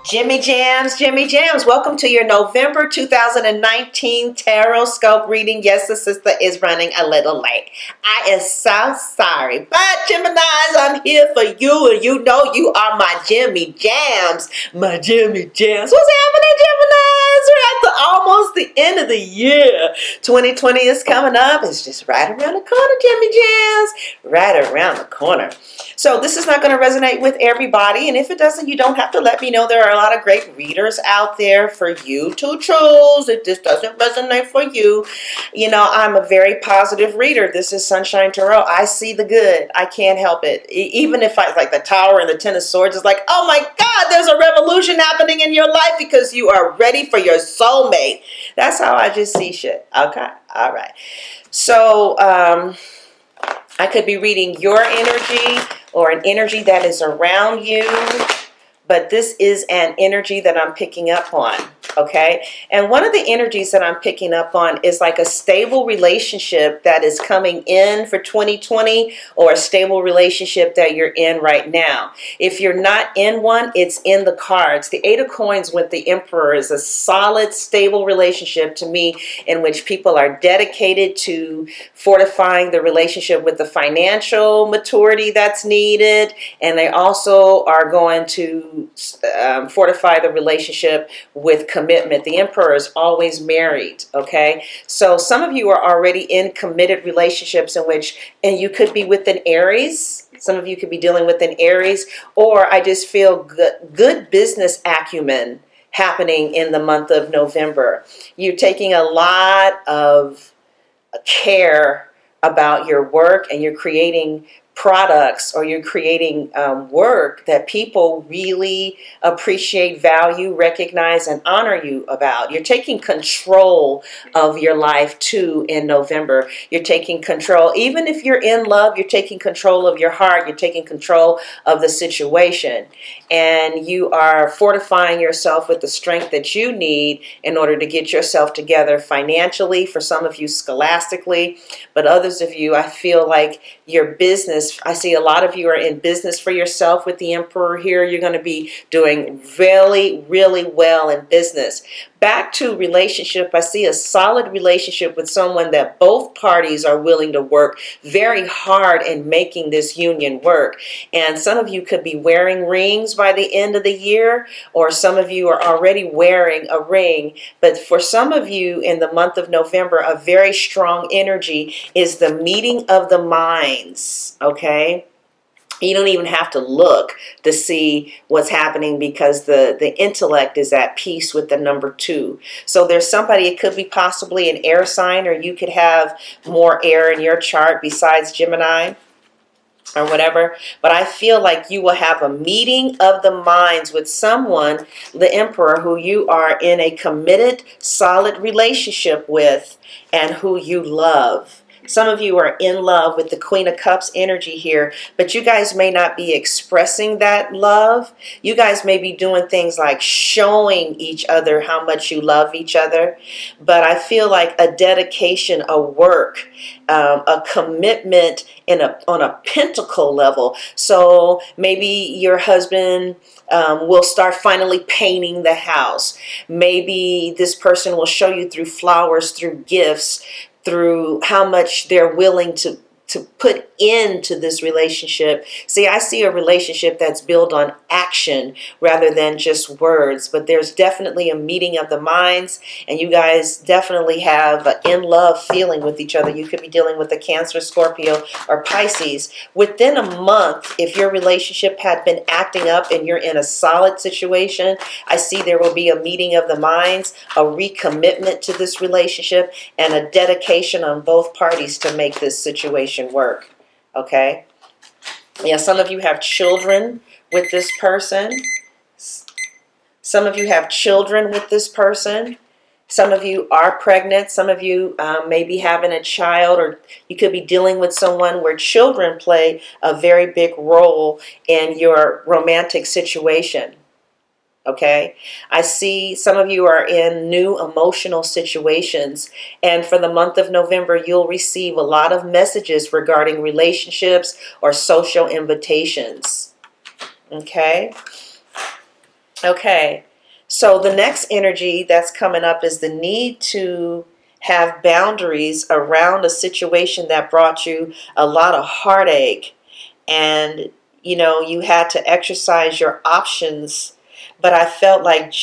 Jimmy Jams, welcome to your November 2019 Tarot Scope reading. Yes, the sister is running a little late. I am so sorry, but Geminis, I'm here for you, and you know you are my Jimmy Jams. My Jimmy Jams. What's happening, Geminis? We're at almost the end of the year. 2020 is coming up. It's just right around the corner, Jimmy Jams. Right around the corner. So this is not going to resonate with everybody, and if it doesn't, you don't have to let me know. There are a lot of great readers out there for you to choose. If this doesn't resonate for you, you know, I'm a very positive reader. This is Sunshine Tarot. I see the good. I can't help it. Even if I like the Tower and the Ten of Swords, it's like, oh my God, there's a revolution happening in your life because you are ready for your soulmate. That's how I just see shit. Okay. All right. So, I could be reading your energy or an energy that is around you, but this is an energy that I'm picking up on, okay? And one of the energies that I'm picking up on is like a stable relationship that is coming in for 2020, or a stable relationship that you're in right now. If you're not in one, it's in the cards. The Eight of Coins with the Emperor is a solid, stable relationship to me, in which people are dedicated to fortifying the relationship with the financial maturity that's needed, and they also are going to fortify the relationship with commitment. The Emperor is always married, okay? So some of you are already in committed relationships and you could be with an Aries. Some of you could be dealing with an Aries, or I just feel good business acumen happening in the month of November. You're taking a lot of care about your work, and you're creating products, or you're creating work that people really appreciate, value, recognize, and honor you about. You're taking control of your life too in November. You're taking control. Even if you're in love, you're taking control of your heart. You're taking control of the situation. And you are fortifying yourself with the strength that you need in order to get yourself together financially, for some of you scholastically, but others of you, I feel like your business, I see a lot of you are in business for yourself with the Emperor here. You're going to be doing really, really well in business. Back to relationship, I see a solid relationship with someone that both parties are willing to work very hard in making this union work. And some of you could be wearing rings by the end of the year, or some of you are already wearing a ring. But for some of you in the month of November, a very strong energy is the meeting of the minds, okay? You don't even have to look to see what's happening, because the intellect is at peace with the number 2. So there's somebody, it could be possibly an air sign, or you could have more air in your chart besides Gemini or whatever. But I feel like you will have a meeting of the minds with someone, the Emperor, who you are in a committed, solid relationship with, and who you love. Some of you are in love with the Queen of Cups energy here, but you guys may not be expressing that love. You guys may be doing things like showing each other how much you love each other. But I feel like a dedication, a work, a commitment on a pentacle level. So maybe your husband will start finally painting the house. Maybe this person will show you through flowers, through gifts, through how much they're willing to put into this relationship. See, I see a relationship that's built on action rather than just words, but there's definitely a meeting of the minds, and you guys definitely have an in love feeling with each other. You could be dealing with a Cancer, Scorpio, or Pisces. Within a month, if your relationship had been acting up and you're in a solid situation, I see there will be a meeting of the minds, a recommitment to this relationship, and a dedication on both parties to make this situation work. Okay? Yeah, some of you have children with this person. Some of you have children with this person. Some of you are pregnant. Some of you may be having a child, or you could be dealing with someone where children play a very big role in your romantic situation. Okay, I see some of you are in new emotional situations, and for the month of November, you'll receive a lot of messages regarding relationships or social invitations. Okay, Okay, so the next energy that's coming up is the need to have boundaries around a situation that brought you a lot of heartache, and you had to exercise your options, but I felt like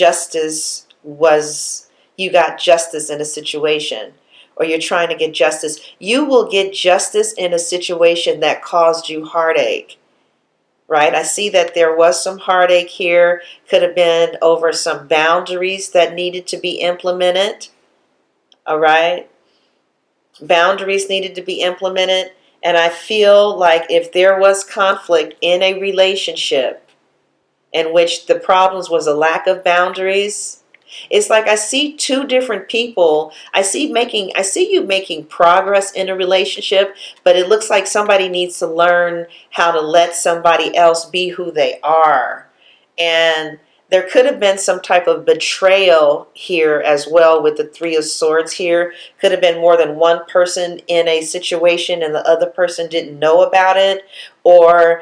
you got justice in a situation, or you're trying to get justice. You will get justice in a situation that caused you heartache. Right? I see that there was some heartache here. Could have been over some boundaries that needed to be implemented. All right? Boundaries needed to be implemented. And I feel like if there was conflict in a relationship in which the problems was a lack of boundaries, it's like I see two different people. I see you making progress in a relationship, but it looks like somebody needs to learn how to let somebody else be who they are. And there could have been some type of betrayal here as well with the Three of Swords here. Could have been more than one person in a situation and the other person didn't know about it. Or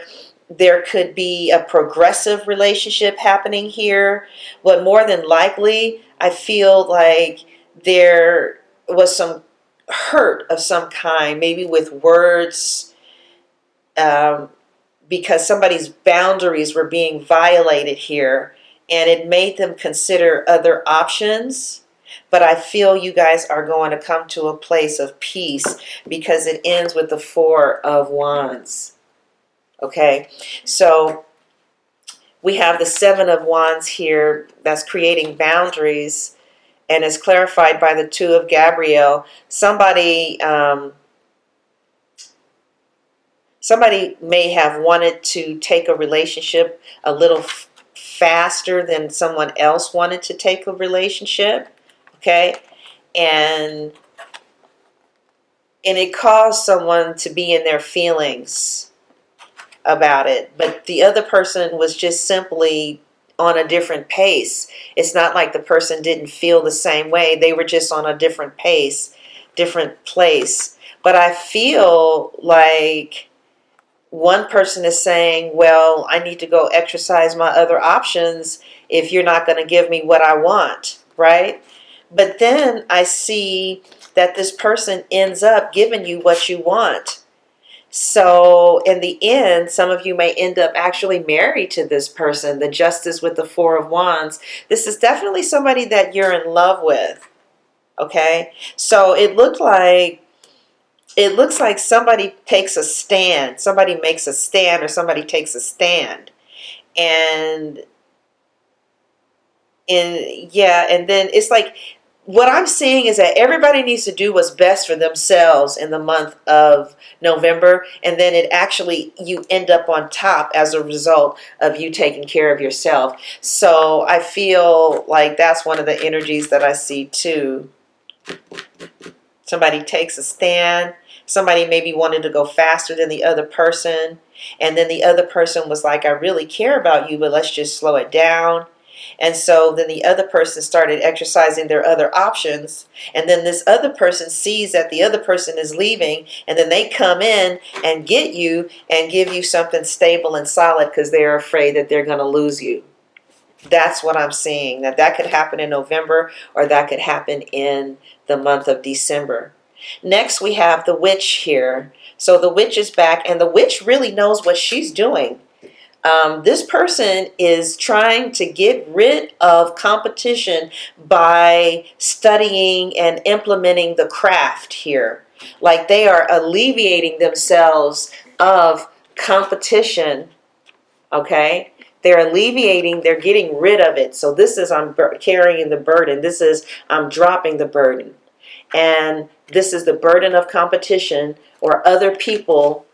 there could be a progressive relationship happening here. But more than likely, I feel like there was some hurt of some kind, maybe with words, because somebody's boundaries were being violated here, and it made them consider other options. But I feel you guys are going to come to a place of peace because it ends with the Four of Wands. Okay, so we have the Seven of Wands here that's creating boundaries, and is clarified by the Two of Gabriel. Somebody may have wanted to take a relationship a little faster than someone else wanted to take a relationship. Okay, and it caused someone to be in their feelings about it, but the other person was just simply on a different pace. It's not like the person didn't feel the same way. They were just on a different pace, different place. But I feel like one person is saying, well, I need to go exercise my other options if you're not going to give me what I want, right? But then I see that this person ends up giving you what you want. So in the end, some of you may end up actually married to this person, the Justice with the Four of Wands. This is definitely somebody that you're in love with. Okay? So it looks like somebody takes a stand. Somebody makes a stand, or somebody takes a stand. And then it's like, what I'm seeing is that everybody needs to do what's best for themselves in the month of November, and then you end up on top as a result of you taking care of yourself. So I feel like that's one of the energies that I see too. Somebody takes a stand. Somebody maybe wanted to go faster than the other person, and then the other person was like, I really care about you, but let's just slow it down. And so then the other person started exercising their other options. And then this other person sees that the other person is leaving. And then they come in and get you and give you something stable and solid because they're afraid that they're going to lose you. That's what I'm seeing. That could happen in November, or that could happen in the month of December. Next, we have the Witch here. So the Witch is back, and the Witch really knows what she's doing. This person is trying to get rid of competition by studying and implementing the craft here. Like they are alleviating themselves of competition, okay? They're getting rid of it. So this is, I'm carrying the burden. This is, I'm dropping the burden. And this is the burden of competition or other people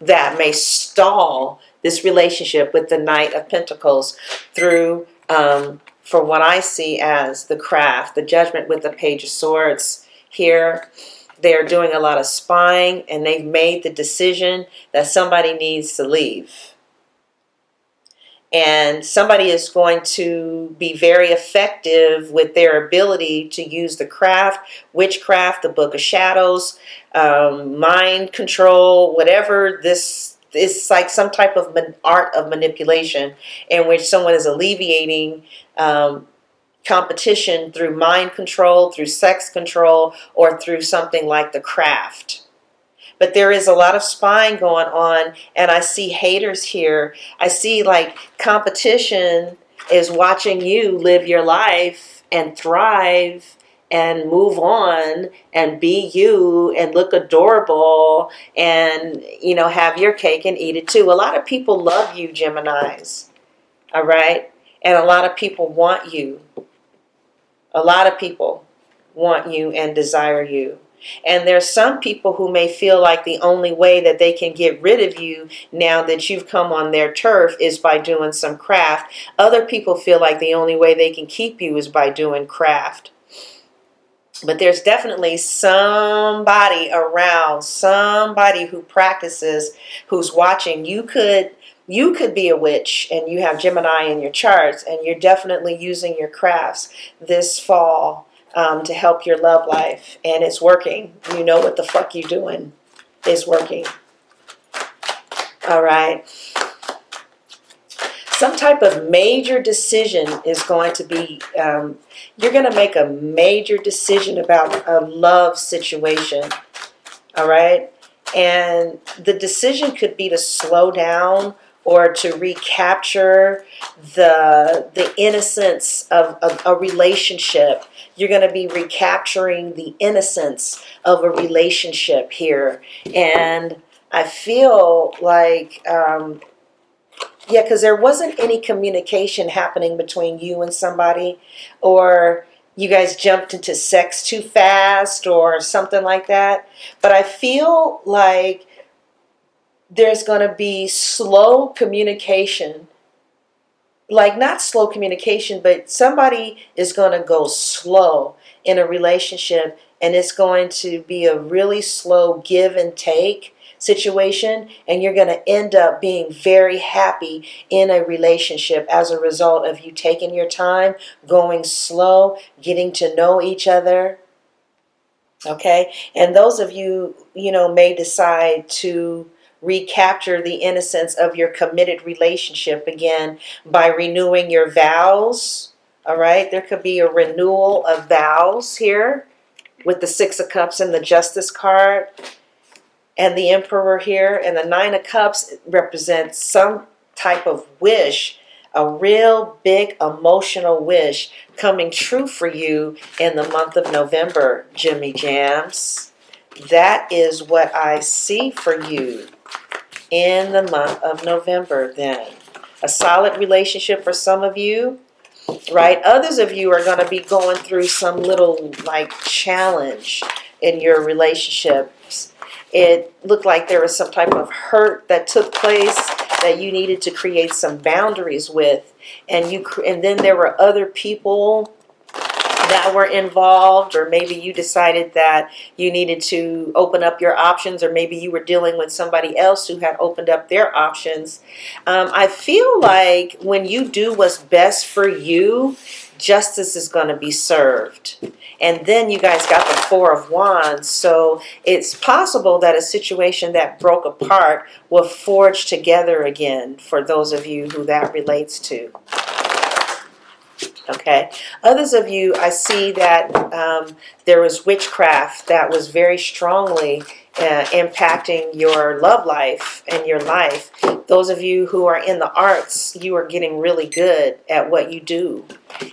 that may stall this relationship with the Knight of Pentacles through, for what I see as the craft, the Judgment with the Page of Swords here. They're doing a lot of spying, and they've made the decision that somebody needs to leave. And somebody is going to be very effective with their ability to use the craft, witchcraft, the Book of Shadows, mind control, whatever this it's like some type of art of manipulation in which someone is alleviating competition through mind control, through sex control, or through something like the craft. But there is a lot of spying going on, and I see haters here. I see like competition is watching you live your life and thrive and move on and be you and look adorable and, you know, have your cake and eat it too. A lot of people love you, Geminis, all right? And a lot of people want you. A lot of people want you and desire you. And there's some people who may feel like the only way that they can get rid of you now that you've come on their turf is by doing some craft. Other people feel like the only way they can keep you is by doing craft. But there's definitely somebody around, somebody who practices, who's watching. You could be a witch and you have Gemini in your charts, and you're definitely using your crafts this fall to help your love life, and it's working. You know what the fuck you're doing. It's working. All right. Some type of major decision is going to be, you're going to make a major decision about a love situation. All right. And the decision could be to slow down or to recapture the innocence of a relationship. You're going to be recapturing the innocence of a relationship here. And I feel like, yeah, because there wasn't any communication happening between you and somebody, or you guys jumped into sex too fast or something like that. But I feel like there's going to be slow communication. Like, not slow communication, but somebody is going to go slow in a relationship, and it's going to be a really slow give and take situation, and you're going to end up being very happy in a relationship as a result of you taking your time, going slow, getting to know each other. Okay? And those of you, you know, may decide to recapture the innocence of your committed relationship again by renewing your vows. All right, there could be a renewal of vows here with the Six of Cups and the Justice card and the Emperor here, and the Nine of Cups represents some type of wish, a real big emotional wish coming true for you in the month of November, Jimmy Jams. That is what I see for you in the month of November then. A solid relationship for some of you, right? Others of you are going to be going through some little like challenge in your relationships. It looked like there was some type of hurt that took place that you needed to create some boundaries with, and then there were other people that were involved, or maybe you decided that you needed to open up your options, or maybe you were dealing with somebody else who had opened up their options. I feel like when you do what's best for you, justice is going to be served. And then you guys got the Four of Wands, so it's possible that a situation that broke apart will forge together again for those of you who that relates to. Okay. Others of you, I see that there was witchcraft that was very strongly impacting your love life and your life. Those of you who are in the arts, you are getting really good at what you do.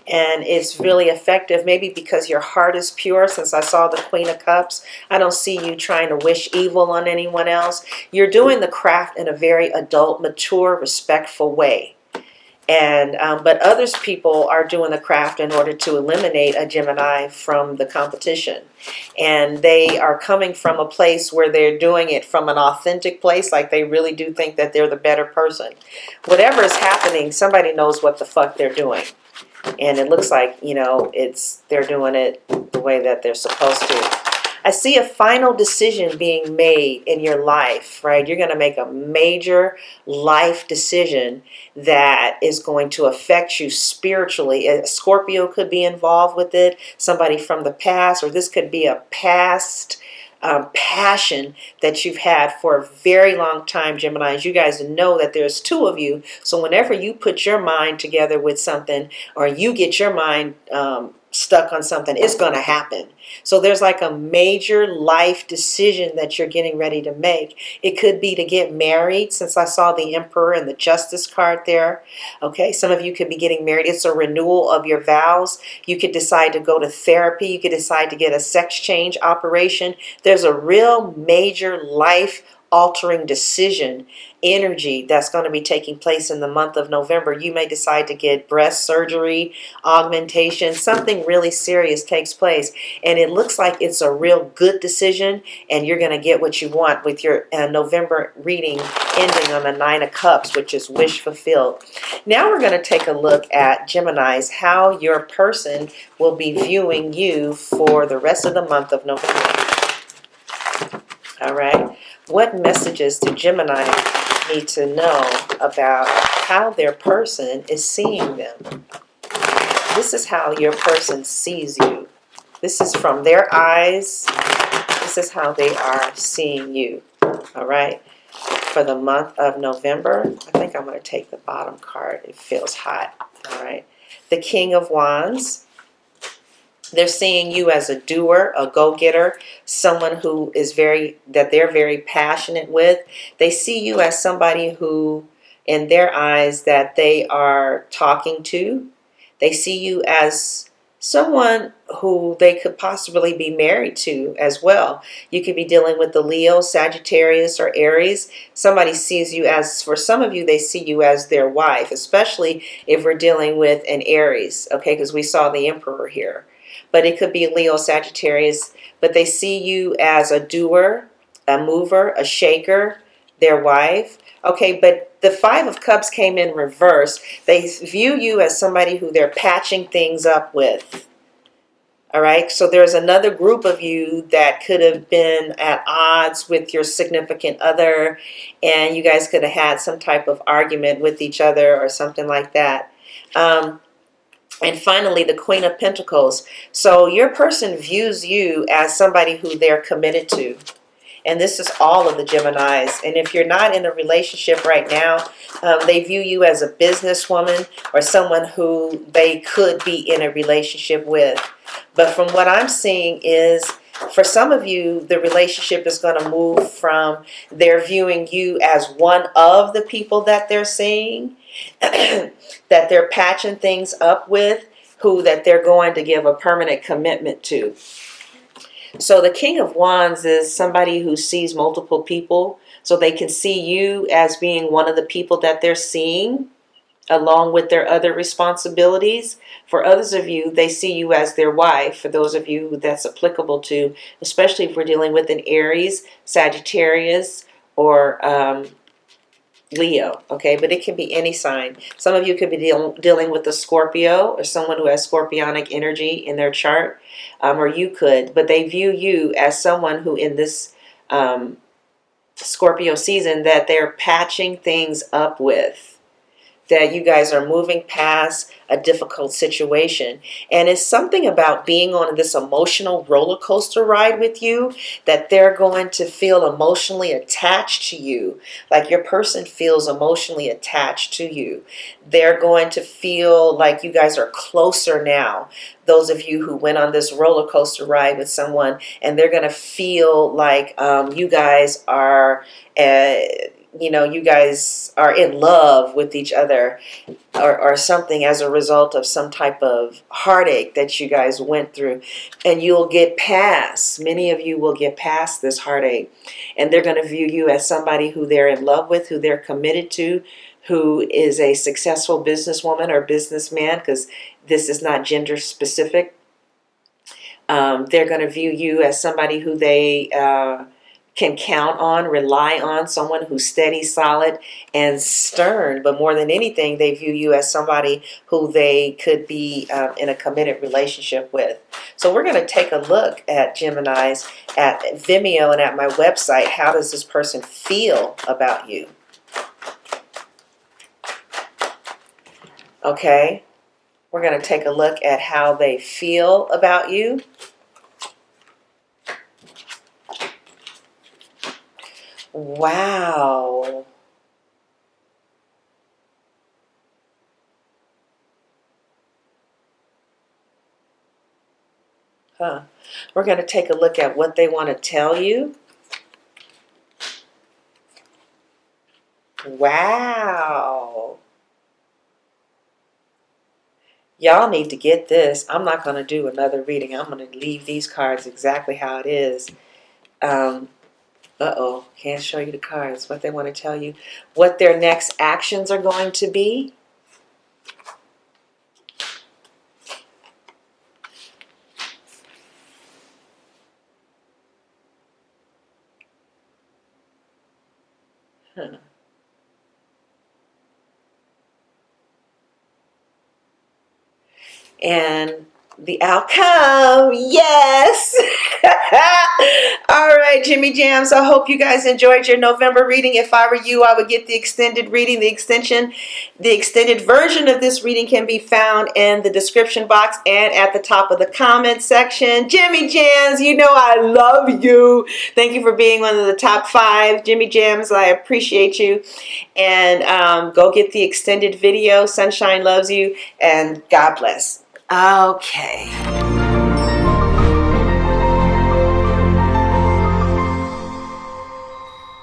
And it's really effective, maybe because your heart is pure. Since I saw the Queen of Cups, I don't see you trying to wish evil on anyone else. You're doing the craft in a very adult, mature, respectful way. And but others people are doing the craft in order to eliminate a Gemini from the competition, and they are coming from a place where they're doing it from an authentic place, like they really do think that they're the better person. Whatever is happening, somebody knows what the fuck they're doing, and it looks like, you know, they're doing it the way that they're supposed to. I see a final decision being made in your life, right? You're going to make a major life decision that is going to affect you spiritually. A Scorpio could be involved with it, somebody from the past, or this could be a past passion that you've had for a very long time, Geminis. You guys know that there's two of you. So whenever you put your mind together with something, or you get your mind stuck on something, it's going to happen. So there's like a major life decision that you're getting ready to make. It could be to get married, since I saw the Emperor and the Justice card there. Okay, some of you could be getting married. It's a renewal of your vows. You could decide to go to therapy. You could decide to get a sex change operation. There's a real major life altering decision energy that's going to be taking place in the month of November. You may decide to get breast surgery, augmentation, something really serious takes place. And it looks like it's a real good decision, and you're going to get what you want with your November reading ending on the Nine of Cups, which is wish fulfilled. Now we're going to take a look at, Geminis, how your person will be viewing you for the rest of the month of November. All right. What messages do Gemini need to know about how their person is seeing them? This is how your person sees you. This is from their eyes. This is how they are seeing you. All right. For the month of November, I think I'm going to take the bottom card. It feels hot. All right. The King of Wands. They're seeing you as a doer, a go-getter, someone who is that they're very passionate with. They see you as somebody who, in their eyes, that they are talking to. They see you as someone who they could possibly be married to as well. You could be dealing with the Leo, Sagittarius, or Aries. Somebody sees you as, for some of you, they see you as their wife, especially if we're dealing with an Aries, okay, because we saw the Emperor here. But it could be Leo, Sagittarius, but they see you as a doer, a mover, a shaker, their wife. Okay, but the Five of Cups came in reverse. They view you as somebody who they're patching things up with. All right, so there's another group of you that could have been at odds with your significant other, and you guys could have had some type of argument with each other or something like that. And finally, the Queen of Pentacles. So your person views you as somebody who they're committed to. And this is all of the Geminis. And if you're not in a relationship right now, they view you as a businesswoman or someone who they could be in a relationship with. But from what I'm seeing is, for some of you, the relationship is going to move from they're viewing you as one of the people that they're seeing, that they're patching things up with, who that they're going to give a permanent commitment to. So the King of Wands is somebody who sees multiple people, so they can see you as being one of the people that they're seeing, along with their other responsibilities. For others of you, they see you as their wife. For those of you who that's applicable to, especially if we're dealing with an Aries, Sagittarius, or Leo, okay? But it can be any sign. Some of you could be dealing with a Scorpio or someone who has scorpionic energy in their chart, or you could. But they view you as someone who in this Scorpio season that they're patching things up with, that you guys are moving past a difficult situation. And it's something about being on this emotional roller coaster ride with you that they're going to feel emotionally attached to you. Like your person feels emotionally attached to you. They're going to feel like you guys are closer now. Those of you who went on this roller coaster ride with someone, and they're going to feel like you guys are you guys are in love with each other, or something, as a result of some type of heartache that you guys went through. And you'll get past, many of you will get past this heartache, and they're going to view you as somebody who they're in love with, who they're committed to, who is a successful businesswoman or businessman, because this is not gender specific. They're going to view you as somebody who they can count on, rely on, someone who's steady, solid, and stern. But more than anything, they view you as somebody who they could be in a committed relationship with. So we're going to take a look at Geminis at Vimeo and at my website. How does this person feel about you? Okay, we're going to take a look at how they feel about you. Wow. Huh. We're going to take a look at what they want to tell you. Wow. Y'all need to get this. I'm not going to do another reading. I'm going to leave these cards exactly how it is. Uh-oh. Can't show you the cards. What they want to tell you. What their next actions are going to be. Huh. And the outcome, yes. All right, Jimmy Jams, I hope you guys enjoyed your November reading. If I were you, I would get the extended reading. The extended version of this reading can be found in the description box and at the top of the comment section. Jimmy Jams, you know I love you. Thank you for being one of the top 5. Jimmy Jams, I appreciate you. And go get the extended video. Sunshine loves you, and God bless. Okay.